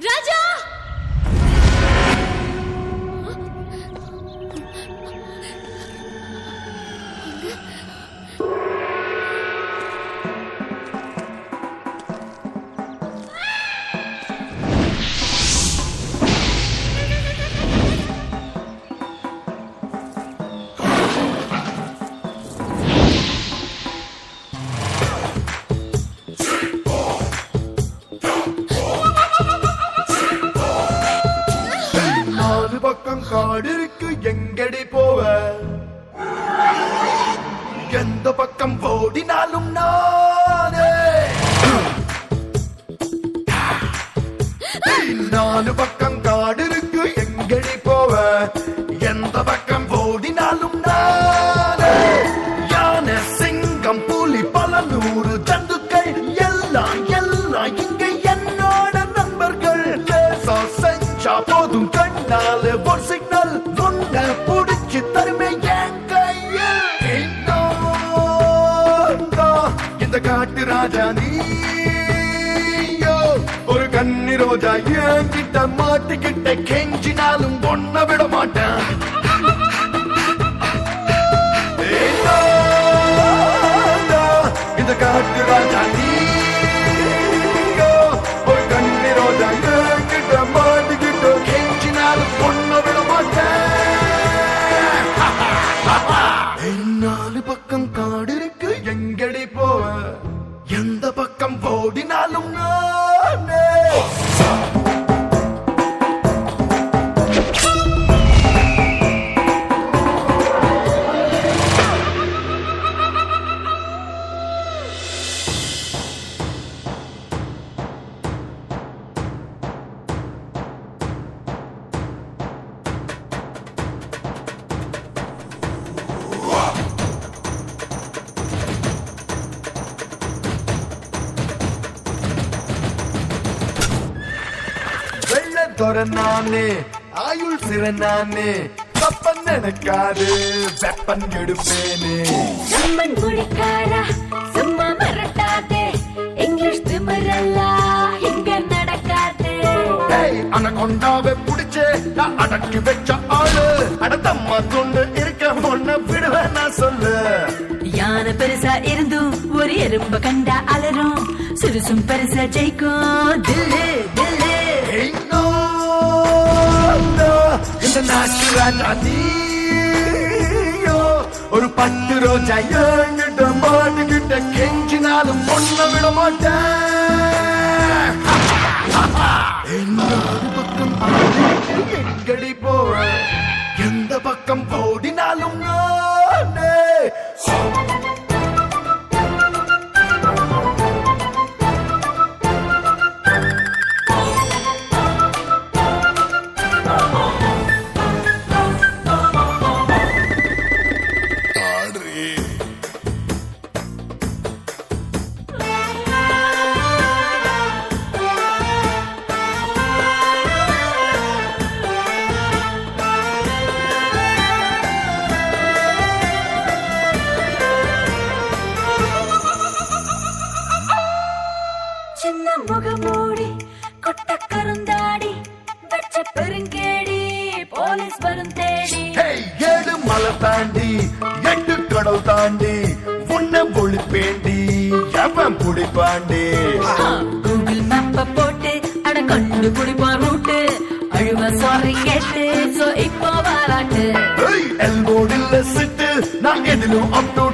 ராஜா! பக்கம் காடிருக்கு எங்கடி போவ எந்த பக்கம் ஓடினாலும் நானே நாலு பக்கம் காடிருக்கு எங்கடி போவ எந்த பக்கம் ஓடினாலும் நானே யானை சிங்கம் புலி பல நூறு ஜந்துக்கள் எல்லாம் எல்லாம் இங்க என்னோட நண்பர்கள் லேசா செஞ்சா போதும் கண்ணால ஒரு சிக்னல் உன்னை புடிச்சு தருமே என் கையில் இந்த காட்டு ராஜா நீயோ ஒரு கன்னி ரோஜா என்கிட்ட மாட்டிக்கிட்ட கெஞ்சினாலும் ஒன்ன விட மாட்டேன் இந்த காட்டு ராஜா நீயோ ஒரு கன்னி ரோஜா என்கிட்ட மாட்டிக்கிட்ட கெஞ்சினாலும் ஒன்ன விட மாட்டேன் நாலு பக்கம் காடு இருக்கு எங்கடி போவ எந்த பக்கம் ஓடினாலும் நானே நானே ஆயுள் சிற நானே தப்பன் நினைக்காது வெப்பன் எடுப்பேனே நம்மன் குடிக்காரா சும்மா மரட்டாதே இங்கிலீஷ் திமிரல்லா இங்க நடக்காதே அனகொண்டாவை புடிச்சே நான் அடக்கி வச்ச ஆளு அடத்தம்மா துண்டு இருக்க ஒன்ன விடுவேன் நான் சொல்லு யானை பெருசா இருந்தும் ஒரு எறும்ப கண்டா அலரும் சிறுசும் பெருசா ஜெயிக்கும் தில்லு தில்லு இந்த நாட்டு ராஜா நீயோ ஒரு பட்டு ரோஜா என்கிட்ட மாட்டுக்கிட்ட கெஞ்சினாலும் ஒன்ன விட மாட்டேன் பக்கம் எங்கடி போற எந்த பக்கம் ஓடினாலும் நானே சின்ன முகமூடி கொட்ட கருந்தாடி வச்ச பெருங்கேடி போலீஸ் வரும் தேடி ஏழு மலை தாண்டி எட்டு கடல் தாண்டி உன்னை ஒளிப்பேண்டி எவன் புடிப்பாண்டி கூகுள் மேப்ப போட்டு அட கண்டு குடிப்பான் ரூட்டு அழுவ சாரி கேட்டு சோ இப்போ வாராட்டு எல்போர்டில் சிட்டு நான் எதிலும் அப் டு